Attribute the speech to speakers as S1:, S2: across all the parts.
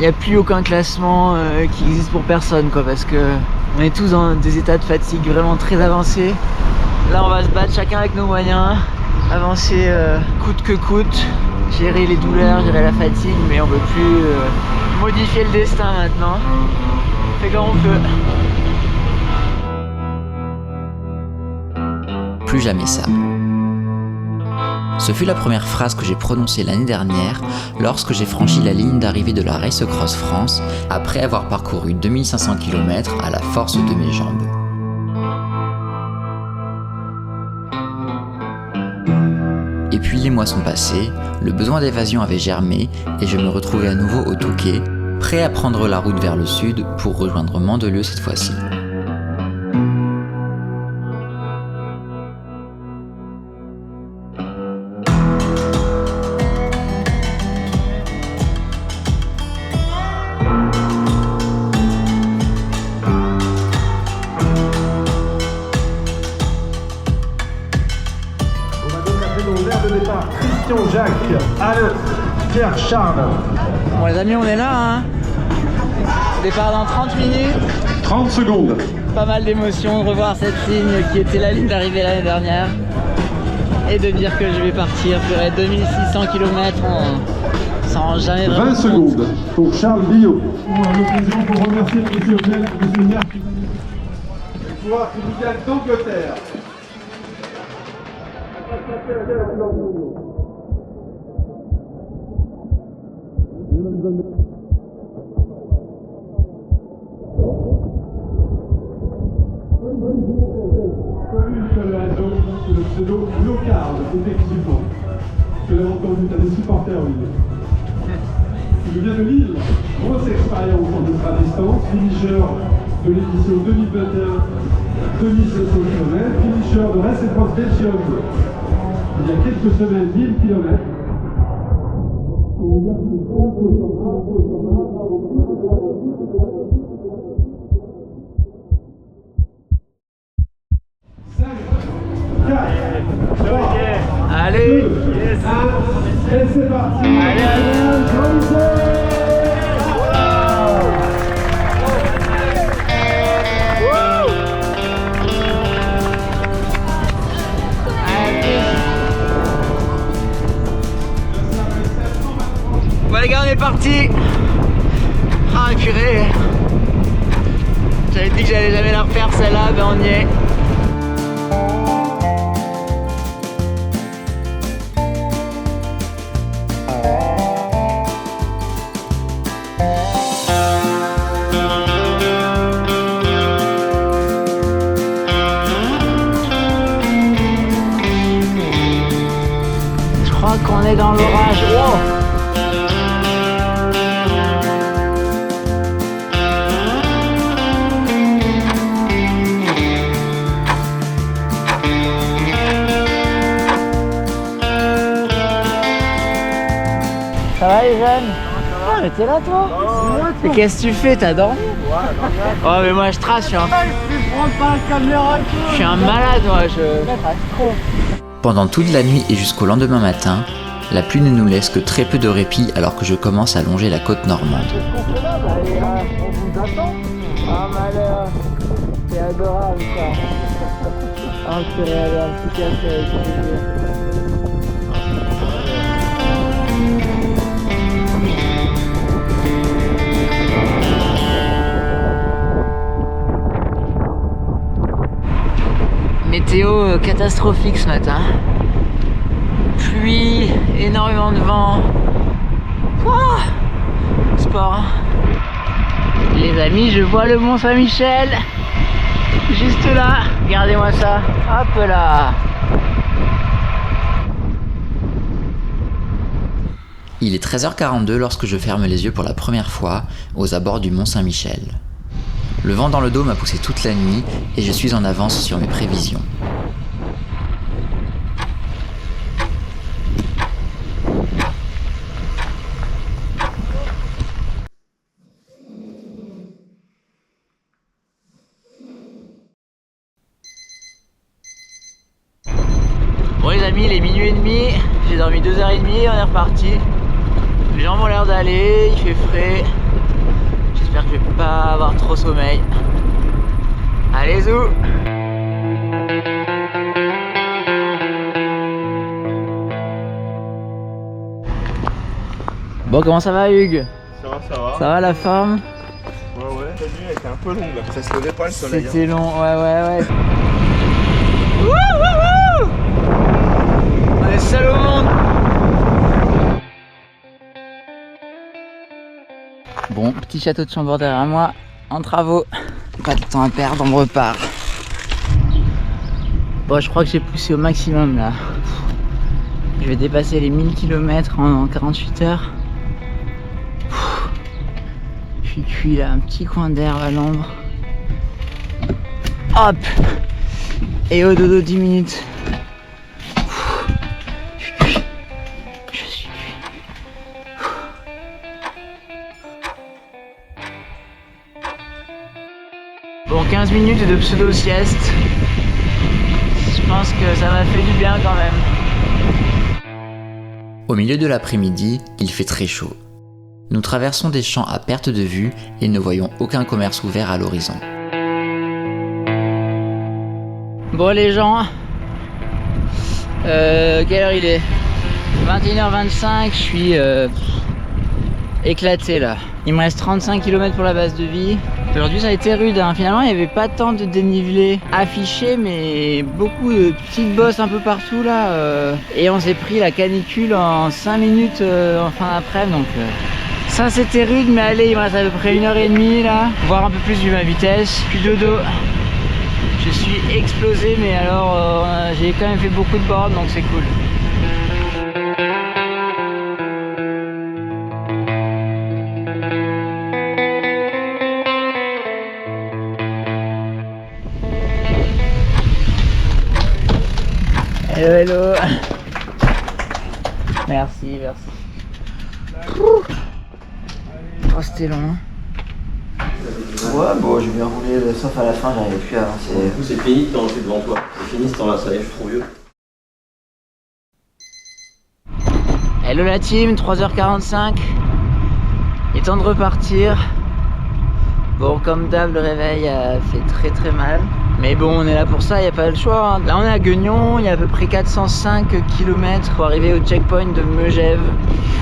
S1: il n'y a plus aucun classement qui existe pour personne, quoi, parce que on est tous dans des états de fatigue vraiment très avancés. Là, on va se battre chacun avec nos moyens, avancer coûte que coûte, gérer les douleurs, gérer la fatigue, mais on ne peut plus modifier le destin maintenant. On fait comme on peut.
S2: Plus jamais ça. Ce fut la première phrase que j'ai prononcée l'année dernière lorsque j'ai franchi la ligne d'arrivée de la Race Cross France après avoir parcouru 2500 km à la force de mes jambes. Et puis les mois sont passés, le besoin d'évasion avait germé et je me retrouvais à nouveau au Touquet, prêt à prendre la route vers le sud pour rejoindre Mandelieu cette fois-ci.
S3: Christian Jacques, Alain, Pierre Charles.
S1: Bon les amis, on est là, hein. Départ dans 30 minutes.
S3: 30 secondes.
S1: Pas mal d'émotions de revoir cette ligne qui était la ligne d'arrivée l'année dernière. Et de dire que je vais partir faire 2600 km sans jamais vraiment
S3: 20 secondes pour Charles Billot.
S4: L'occasion pour remercier M. Hôtel, M. Maire qui
S3: Pouvoir tribunal d'Angleterre.
S4: c'est le pseudo Locard, effectivement. Je l'ai entendu, t'as des supporters, oui. Je viens de Lille, grosse expérience en ultra-distance, finisher de l'édition 2021, 2500 km, finisher de Race Cross Belgium, il y a quelques semaines, 1000 km.
S1: Allez,
S4: Et c'est parti.
S1: Bon les gars, on est parti. Ah purée, j'avais dit que j'allais jamais la refaire celle-là, ben on y est. Je crois qu'on est dans l'orage. Wow. Ça va les jeunes? Ah mais t'es là toi? Et qu'est-ce que tu fais? T'as dormi? Oh mais moi je trace, je suis un malade moi, je trace trop.
S2: Pendant toute la nuit et jusqu'au lendemain matin, la pluie ne nous laisse que très peu de répit alors que je commence à longer la côte normande.
S1: On vous attend. Ah malheur, c'est adorable ça. Ah c'est allé un petit café avec plaisir. Météo catastrophique ce matin. Pluie, énormément de vent. Ouah, sport. Hein. Les amis, je vois le Mont Saint-Michel. Juste là. Regardez-moi ça. Hop là.
S2: Il est 13h42 lorsque je ferme les yeux pour la première fois aux abords du Mont Saint-Michel. Le vent dans le dos m'a poussé toute la nuit et je suis en avance sur mes prévisions.
S1: Bon les amis, il est minuit et demi. J'ai dormi 2h30 et on est reparti. Les gens ont l'air d'aller, il fait frais. J'espère que je vais pas avoir trop sommeil. Allez zou. Bon, comment ça va Hugues?
S3: Ça va, ça va.
S1: Ça va la forme?
S3: Ouais, la nuit elle était un peu longue là, ça se levait pas le soleil.
S1: C'était long, ouais. On est seul au monde. Bon, petit château de Chambord derrière moi, en travaux. Pas de temps à perdre, on repart. Bon, je crois que j'ai poussé au maximum là. Je vais dépasser les 1000 km en 48 heures. Je suis cuit là, un petit coin d'air à l'ombre. Hop! Et au dodo 10 minutes. Je suis cuit. Bon, 15 minutes de pseudo-sieste. Je pense que ça m'a fait du bien quand même.
S2: Au milieu de l'après-midi, il fait très chaud. Nous traversons des champs à perte de vue et ne voyons aucun commerce ouvert à l'horizon.
S1: Bon les gens, quelle heure il est? 21h25, je suis éclaté là. Il me reste 35 km pour la base de vie. Aujourd'hui ça a été rude, hein. Finalement il n'y avait pas tant de dénivelé affiché, mais beaucoup de petites bosses un peu partout là. Et on s'est pris la canicule en 5 minutes en fin d'après-midi, donc ça c'était rude, mais allez, il me reste à peu près 1h30 là, voire un peu plus vu ma vitesse. Puis dodo. Je suis explosé, mais alors j'ai quand même fait beaucoup de bornes, donc c'est cool. Hello, hello. Merci. Oh, c'était long. Ouais, bon, j'ai bien roulé, sauf à la fin, j'arrivais plus à avancer.
S5: Du coup, c'est fini de t'enlever devant toi. C'est fini ce temps-là, ça y est, je suis trop vieux.
S1: Hello la team, 3h45. Il est temps de repartir. Bon, comme d'hab, le réveil a fait très mal. Mais bon, on est là pour ça, il n'y a pas le choix. Hein. Là, on est à Guignon, il y a à peu près 405 km pour arriver au checkpoint de Megève.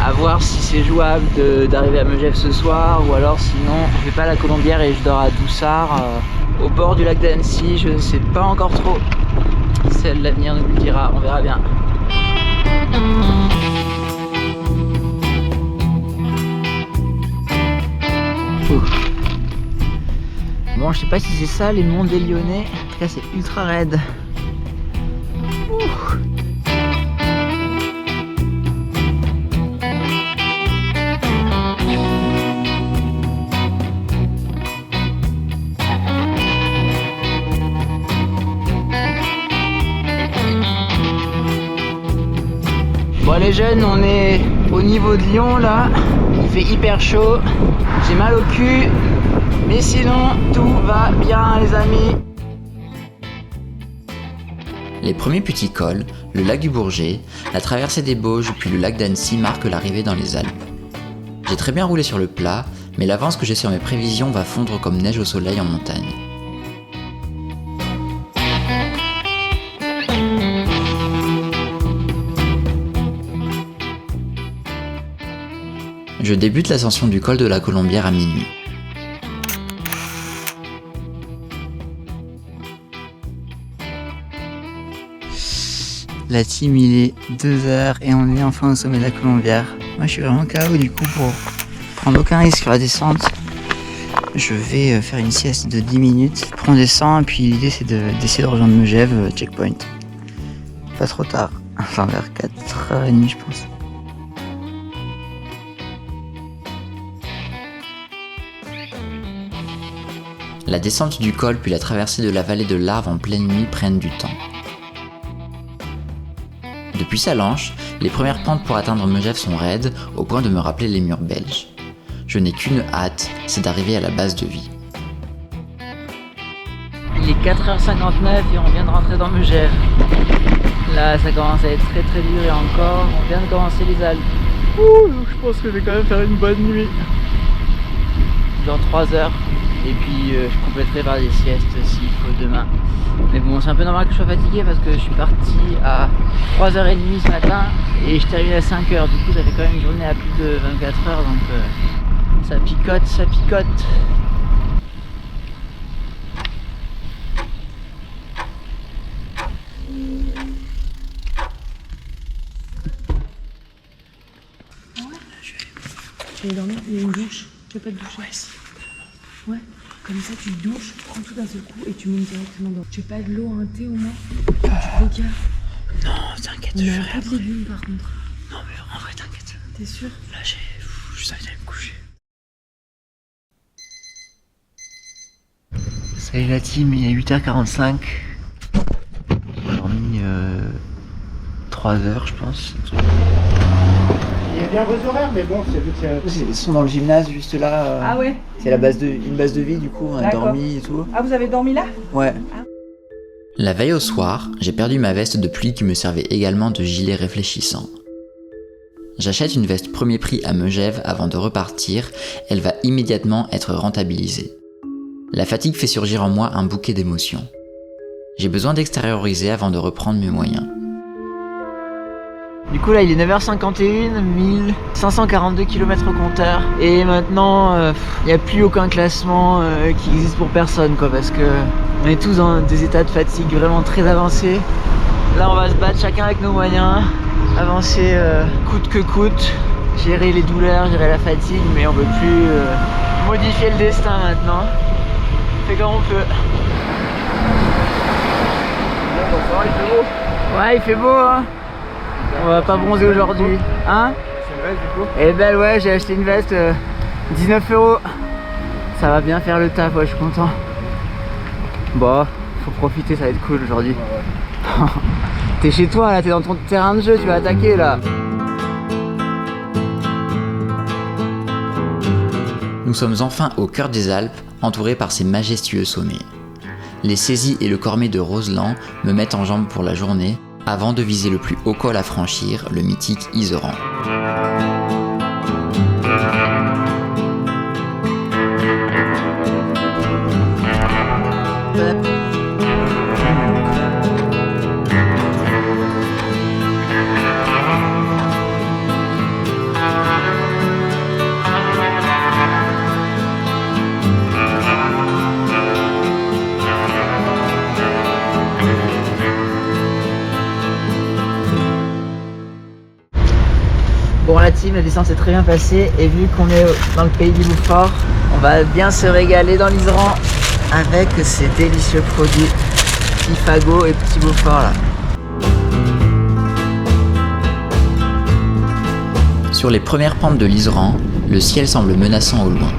S1: À voir si c'est jouable d'arriver à Megève ce soir, ou alors sinon, je vais pas à la Colombière et je dors à Doussard, au bord du lac d'Annecy. Je ne sais pas encore trop. Seul l'avenir nous le dira, on verra bien. Ouf. Bon, je sais pas si c'est ça les monts des Lyonnais. En tout cas, c'est ultra raide. Ouh. Bon les jeunes, on est au niveau de Lyon là. Il fait hyper chaud. J'ai mal au cul. Mais sinon, tout va bien les amis.
S2: Les premiers petits cols, le lac du Bourget, la traversée des Bauges puis le lac d'Annecy marquent l'arrivée dans les Alpes. J'ai très bien roulé sur le plat, mais l'avance que j'ai sur mes prévisions va fondre comme neige au soleil en montagne. Je débute l'ascension du col de la Colombière à minuit.
S1: La team il est 2h et on est enfin au sommet de la Colombière. Moi je suis vraiment KO du coup pour prendre aucun risque sur la descente. Je vais faire une sieste de 10 minutes. Après on descend et puis l'idée c'est d'essayer de rejoindre Megève, checkpoint. Pas trop tard, enfin vers 4h30 je pense.
S2: La descente du col puis la traversée de la vallée de l'Arve en pleine nuit prennent du temps. Depuis Salanches, les premières pentes pour atteindre Megève sont raides, au point de me rappeler les murs belges. Je n'ai qu'une hâte, c'est d'arriver à la base de vie.
S1: Il est 4h59 et on vient de rentrer dans Megève. Là ça commence à être très dur et encore, on vient de commencer les Alpes. Ouh, donc je pense que je vais quand même faire une bonne nuit. dans 3 heures. Et puis je compléterai par des siestes s'il faut demain. Mais bon, c'est un peu normal que je sois fatigué parce que je suis parti à 3h30 ce matin et je termine à 5h. Du coup, ça fait quand même une journée à plus de 24 heures, donc ça picote, ça picote.
S6: Tu vas dormir, il y a une douche. Tu veux pas te doucher? Ouais, comme ça tu te douches, tu prends tout d'un seul coup et tu montes directement dans. Tu veux pas de l'eau, un thé au moins? Du coca?
S1: Non, t'inquiète,
S6: On
S1: je
S6: a
S1: vais
S6: un
S1: rien
S6: peu de légumes par contre.
S1: Non, mais en vrai, t'inquiète.
S6: T'es sûr?
S1: Là, j'ai juste envie d'aller me coucher. Salut la team, il est 8h45. J'ai dormi 3 heures, je pense.
S7: Il y a bien vos horaires, mais bon, c'est vu que
S1: Ils sont dans le gymnase juste là.
S6: Ah ouais?
S1: C'est une base de vie, du coup, on a
S6: D'accord.
S1: dormi et tout.
S6: Ah, vous avez dormi là?
S1: Ouais.
S2: La veille au soir, j'ai perdu ma veste de pluie qui me servait également de gilet réfléchissant. J'achète une veste premier prix à Megève avant de repartir, elle va immédiatement être rentabilisée. La fatigue fait surgir en moi un bouquet d'émotions. J'ai besoin d'extérioriser avant de reprendre mes moyens.
S1: Du coup là il est 9h51, 1542 km au compteur. Et maintenant il n'y a plus aucun classement qui existe pour personne quoi, parce que on est tous dans des états de fatigue vraiment très avancés. Là on va se battre chacun avec nos moyens, avancer coûte que coûte, gérer les douleurs, gérer la fatigue, mais on peut plus modifier le destin maintenant. On fait comme on peut.
S3: Il fait beau.
S1: Ouais il fait beau hein. On va pas bronzer aujourd'hui, hein?
S3: C'est une veste du coup.
S1: Elle est belle, ouais, j'ai acheté une veste 19 €. Ça va bien faire le taf, ouais, je suis content. Bon, faut profiter, ça va être cool aujourd'hui. T'es chez toi là, t'es dans ton terrain de jeu, tu vas attaquer là.
S2: Nous sommes enfin au cœur des Alpes, entourés par ces majestueux sommets. Les saisies et le cormet de Roseland me mettent en jambes pour la journée, avant de viser le plus haut col à franchir, le mythique Iseran.
S1: Bon la team, la descente s'est très bien passée et vu qu'on est dans le pays du Loup-Fort, on va bien se régaler dans l'Iseran avec ces délicieux produits Petit Fagot et Petit Beaufort là.
S2: Sur les premières pentes de l'Iseran, le ciel semble menaçant au loin.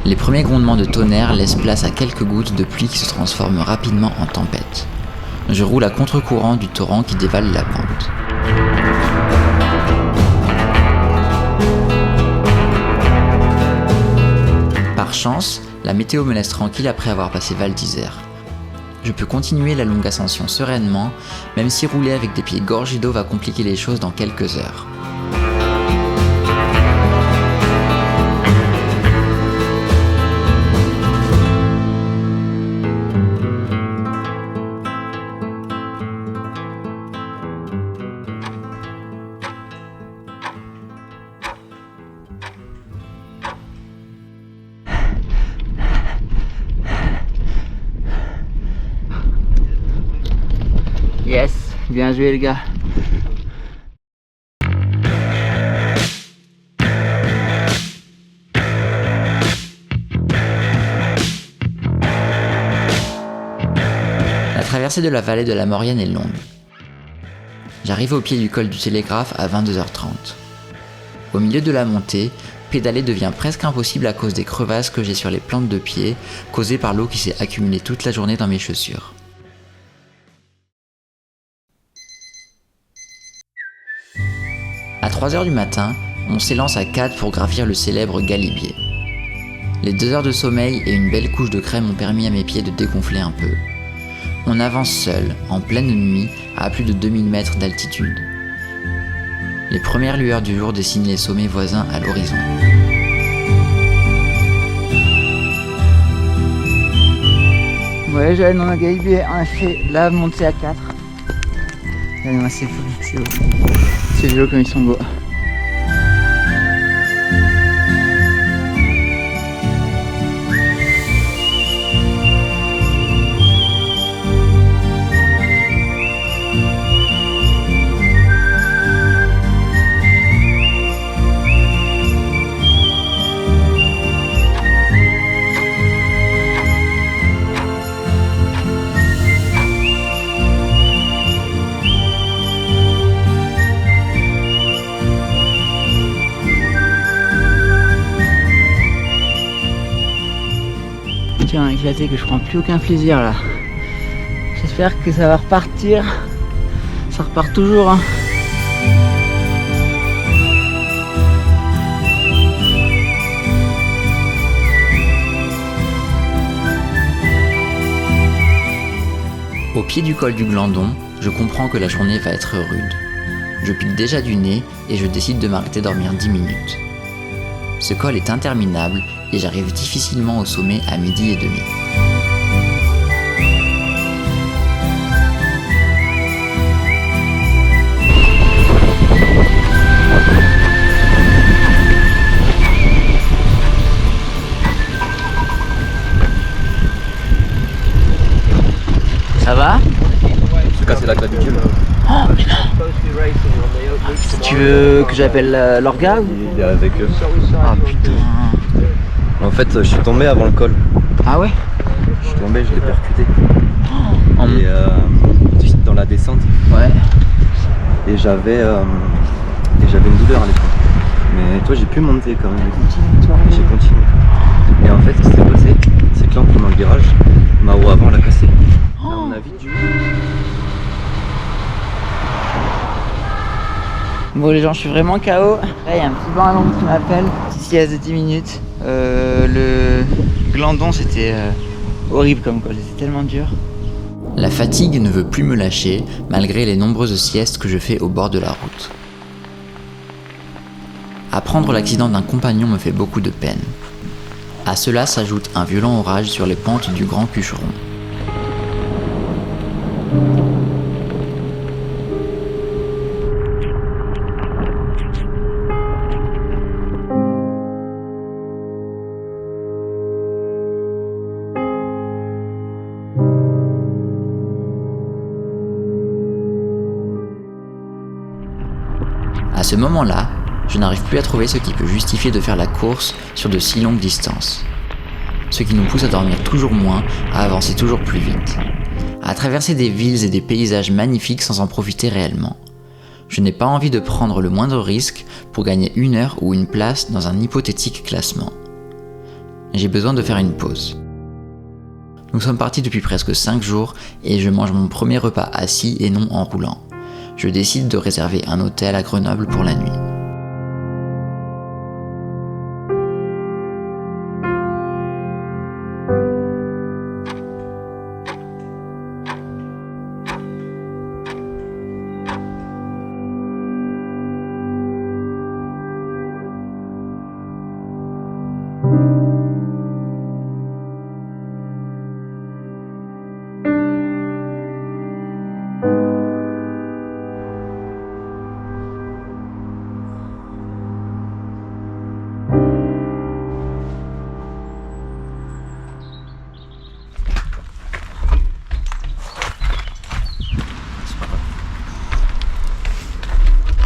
S2: Les premiers grondements de tonnerre laissent place à quelques gouttes de pluie qui se transforment rapidement en tempête. Je roule à contre-courant du torrent qui dévale la pente. Par chance, la météo me laisse tranquille après avoir passé Val d'Isère. Je peux continuer la longue ascension sereinement, même si rouler avec des pieds gorgés d'eau va compliquer les choses dans quelques heures.
S1: Yes, bien joué les gars.
S2: La traversée de la vallée de la Maurienne est longue. J'arrive au pied du col du Télégraphe à 22h30. Au milieu de la montée, pédaler devient presque impossible à cause des crevasses que j'ai sur les plantes de pied, causées par l'eau qui s'est accumulée toute la journée dans mes chaussures. À 3h du matin, on s'élance à 4 pour gravir le célèbre Galibier. Les 2 heures de sommeil et une belle couche de crème ont permis à mes pieds de dégonfler un peu. On avance seul, en pleine nuit, à plus de 2000 mètres d'altitude. Les premières lueurs du jour dessinent les sommets voisins à l'horizon.
S1: Ouais, j'allais dans la Gaïbé, on a fait la montée à 4. Non, c'est fou, c'est beau. C'est beau comme ils sont beaux. Éclaté que je prends plus aucun plaisir là. J'espère que ça va repartir. Ça repart toujours hein.
S2: Au pied du col du Glandon, je comprends que la journée va être rude. Je pique déjà du nez et je décide de m'arrêter dormir 10 minutes. Ce col est interminable et j'arrive difficilement au sommet à 12h30.
S1: Ça va?
S5: Je casser la clavicule.
S1: Oh mais non! Tu veux que j'appelle l'orga ou...
S5: Il est avec eux.
S1: Ah putain.
S5: En fait, je suis tombé avant le col.
S1: Ah ouais?
S5: Je suis tombé, je l'ai percuté.
S1: En-
S5: Et dans la descente.
S1: Ouais.
S5: Et j'avais une douleur à l'époque. Mais toi, j'ai pu monter quand même. J'ai continué. Et en fait, ce qui s'est passé, c'est que là, pendant le virage, ma roue avant l'a cassé. Là, on a vite dû.
S1: Bon les gens, je suis vraiment KO. Là, il y a un petit banc à l'ombre qui m'appelle. Sieste de 10 minutes. Le Glandon, c'était horrible comme col, c'était tellement dur.
S2: La fatigue ne veut plus me lâcher malgré les nombreuses siestes que je fais au bord de la route. Apprendre l'accident d'un compagnon me fait beaucoup de peine. À cela s'ajoute un violent orage sur les pentes du Grand Cucheron. À ce moment-là, je n'arrive plus à trouver ce qui peut justifier de faire la course sur de si longues distances. Ce qui nous pousse à dormir toujours moins, à avancer toujours plus vite. À traverser des villes et des paysages magnifiques sans en profiter réellement. Je n'ai pas envie de prendre le moindre risque pour gagner 1 heure ou une place dans un hypothétique classement. J'ai besoin de faire une pause. Nous sommes partis depuis presque 5 jours et je mange mon premier repas assis et non en roulant. Je décide de réserver un hôtel à Grenoble pour la nuit.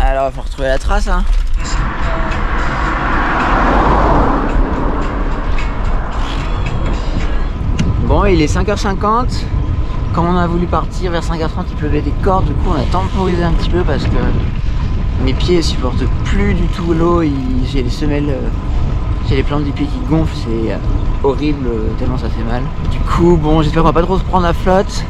S1: Alors, faut retrouver la trace, hein. Bon, il est 5h50. Quand on a voulu partir vers 5h30, il pleuvait des cordes. Du coup, on a temporisé un petit peu parce que mes pieds supportent plus du tout l'eau. J'ai les semelles, j'ai les plantes du pied qui gonflent. C'est horrible tellement ça fait mal. Du coup, bon, j'espère qu'on va pas trop se prendre la flotte.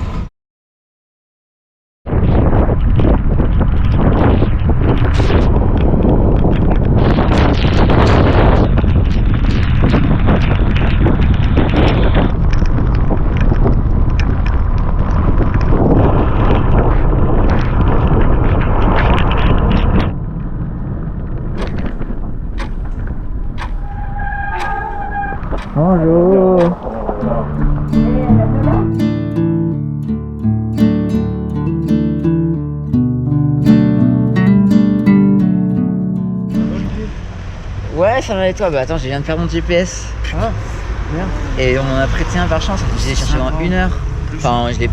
S1: Bonjour. Ouais, ça va et toi? Bah attends, je viens de faire mon GPS.
S7: Ah, merde.
S1: Et on en a prêté un par chance. Je l'ai cherché pendant 1 heure. Enfin, je l'ai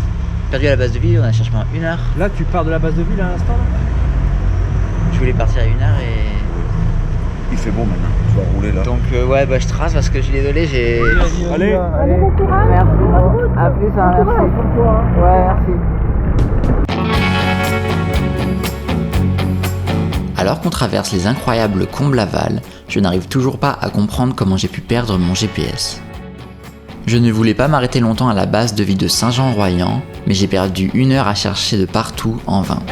S1: perdu à la base de ville, on a cherché pendant 1 heure.
S7: Là, tu pars de la base de ville à l'instant là?
S1: Je voulais partir à 1 heure et...
S3: Il fait bon maintenant, tu vas rouler là.
S1: Donc ouais, bah je trace parce que je suis désolé, j'ai...
S7: Allez.
S6: Bon courage.
S1: Merci. À plus, hein, merci. Ouais, merci.
S2: Alors qu'on traverse les incroyables Comblaval, je n'arrive toujours pas à comprendre comment j'ai pu perdre mon GPS. Je ne voulais pas m'arrêter longtemps à la base de vie de Saint-Jean-Royan, mais j'ai perdu 1 heure à chercher de partout en vain.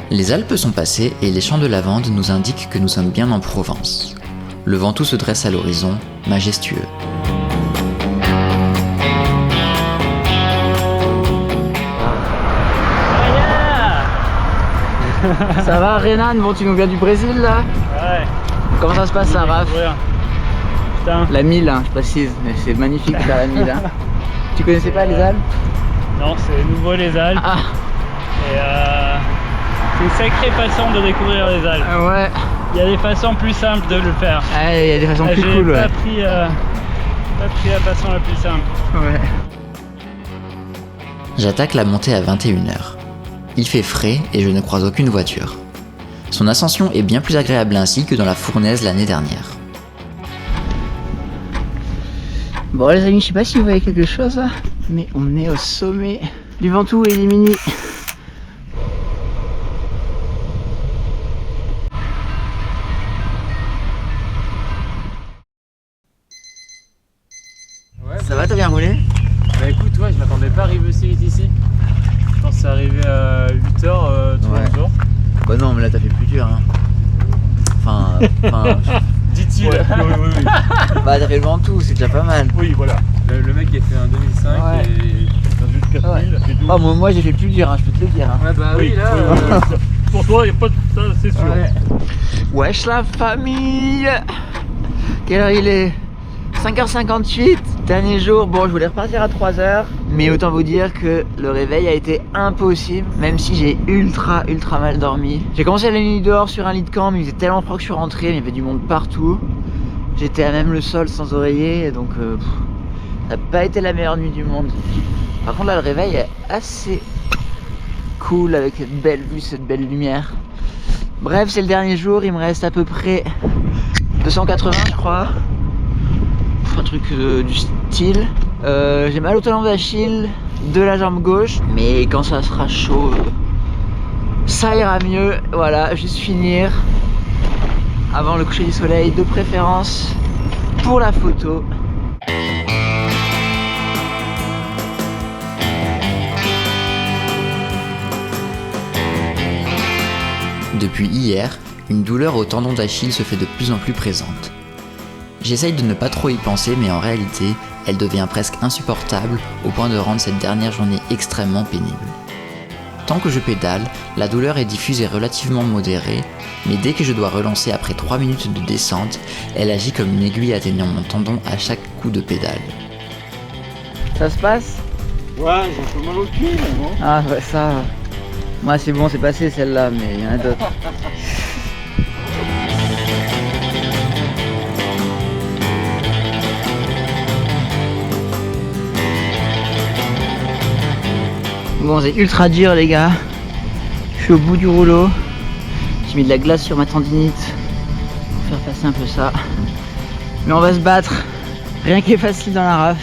S2: Les Alpes sont passées et les champs de lavande nous indiquent que nous sommes bien en Provence. Le Ventoux se dresse à l'horizon, majestueux.
S1: Ça va Renan? Bon, tu nous viens du Brésil là?
S8: Ouais.
S1: Comment ça se passe ça, Raph?
S8: Putain.
S1: La 1000, hein, je précise, mais c'est magnifique de faire la 1000. Hein. Tu connaissais pas les Alpes?
S8: Non, c'est nouveau les Alpes.
S1: Ah,
S8: Et c'est une sacrée façon de découvrir les Alpes.
S1: ouais.
S8: Il y a des façons plus simples de le faire.
S1: Ah, il y a des façons plus
S8: J'ai
S1: cool, ouais.
S8: pas pris la façon la plus simple.
S1: Ouais.
S2: J'attaque la montée à 21h. Il fait frais et je ne croise aucune voiture. Son ascension est bien plus agréable ainsi que dans la fournaise l'année dernière.
S1: Bon les amis, je sais pas si vous voyez quelque chose là, mais on est au sommet du Ventoux et il est minuit.
S9: Ouais,
S1: Ça va, t'as bien roulé?
S9: bah écoute, ouais, je m'attendais pas à arriver aussi vite ici. Je pense que c'est arrivé à 8h tous
S1: Ouais.
S9: les jours.
S1: Bah non, mais là t'as fait plus dur hein. Enfin,
S9: Dit-il.
S3: Ouais, oui.
S1: bah t'as fait le Ventoux, c'est déjà pas mal.
S3: Oui, voilà.
S9: Le mec il a fait un 2005
S1: Ouais.
S9: et...
S3: T'as juste 4000,
S1: Ouais.
S3: fait 12.
S1: Oh moi j'ai fait plus dur, hein, je peux te le dire. Hein.
S9: Ouais bah oui, là...
S3: Pour toi, il n'y a pas de ça, c'est sûr.
S1: Ouais. Wesh la famille! Quelle heure il est? 5h58, dernier jour. Bon, je voulais repartir à 3h, mais autant vous dire que le réveil a été impossible, même si j'ai ultra mal dormi. J'ai commencé la nuit dehors sur un lit de camp, mais il faisait tellement froid que je suis rentré, il y avait du monde partout. J'étais à même le sol sans oreiller, donc ça n'a pas été la meilleure nuit du monde. Par contre là, le réveil est assez cool avec cette belle vue, cette belle lumière. Bref, c'est le dernier jour, il me reste à peu près 280 je crois. Un truc du style. J'ai mal au talon d'Achille, de la jambe gauche, mais quand ça sera chaud, ça ira mieux. Voilà, juste finir avant le coucher du soleil, de préférence pour la photo.
S2: Depuis hier, une douleur au tendon d'Achille se fait de plus en plus présente. J'essaye de ne pas trop y penser, mais en réalité, elle devient presque insupportable au point de rendre cette dernière journée extrêmement pénible. Tant que je pédale, la douleur est diffuse et relativement modérée, mais dès que je dois relancer après 3 minutes de descente, elle agit comme une aiguille atteignant mon tendon à chaque coup de pédale.
S1: Ça se passe?
S7: Ouais, j'ai un peu mal au cul, mais bon.
S1: Ah ouais, ça... Moi c'est bon, c'est passé celle-là, mais il y en a d'autres. Bon, c'est ultra dur les gars. Je suis au bout du rouleau. J'ai mis de la glace sur ma tendinite pour faire passer un peu ça. Mais on va se battre. Rien qui est facile dans la raf.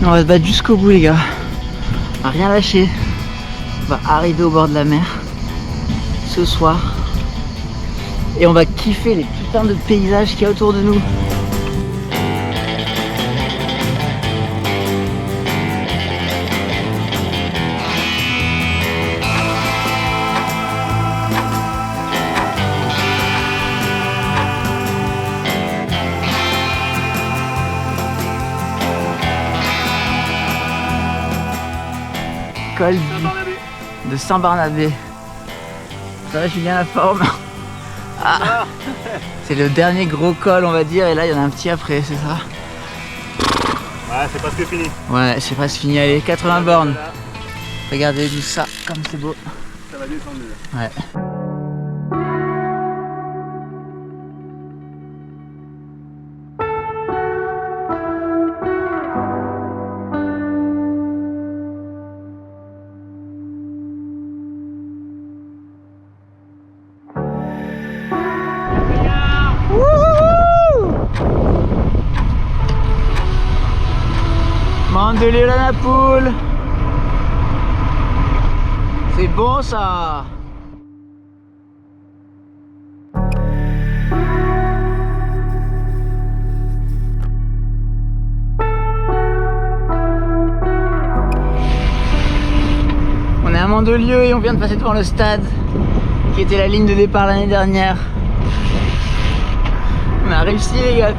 S1: Mais on va se battre jusqu'au bout les gars. On va rien lâcher. On va arriver au bord de la mer ce soir. Et on va kiffer les putains de paysages qu'il y a autour de nous. col de Saint-Barnabé. Ça va, je suis bien la forme. Ah. C'est le dernier gros col, on va dire, et là il y en a un petit après, c'est ça?
S3: Ouais, c'est presque fini.
S1: Ouais, c'est presque fini. Allez, 80 bornes. Regardez tout ça, comme c'est beau.
S3: Ça va descendre.
S1: Ouais. Mandelieu la Napoule. C'est bon ça. On est à Mandelieu et on vient de passer devant le stade qui était la ligne de départ l'année dernière. On a réussi les gars.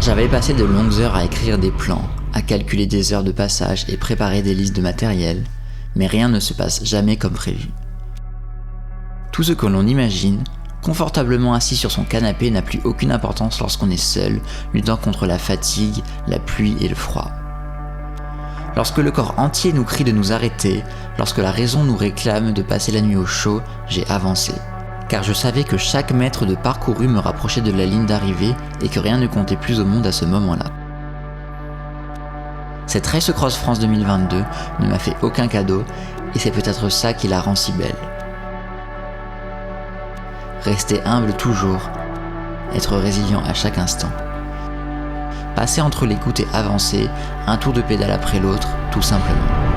S2: J'avais passé de longues heures à écrire des plans, à calculer des heures de passage et préparer des listes de matériel, mais rien ne se passe jamais comme prévu. Tout ce que l'on imagine, confortablement assis sur son canapé, n'a plus aucune importance lorsqu'on est seul, luttant contre la fatigue, la pluie et le froid. Lorsque le corps entier nous crie de nous arrêter, lorsque la raison nous réclame de passer la nuit au chaud, j'ai avancé. Car je savais que chaque mètre de parcouru me rapprochait de la ligne d'arrivée et que rien ne comptait plus au monde à ce moment-là. Cette Race Cross France 2022 ne m'a fait aucun cadeau et c'est peut-être ça qui la rend si belle. Rester humble toujours, être résilient à chaque instant. Passer entre les gouttes et avancer, un tour de pédale après l'autre, tout simplement.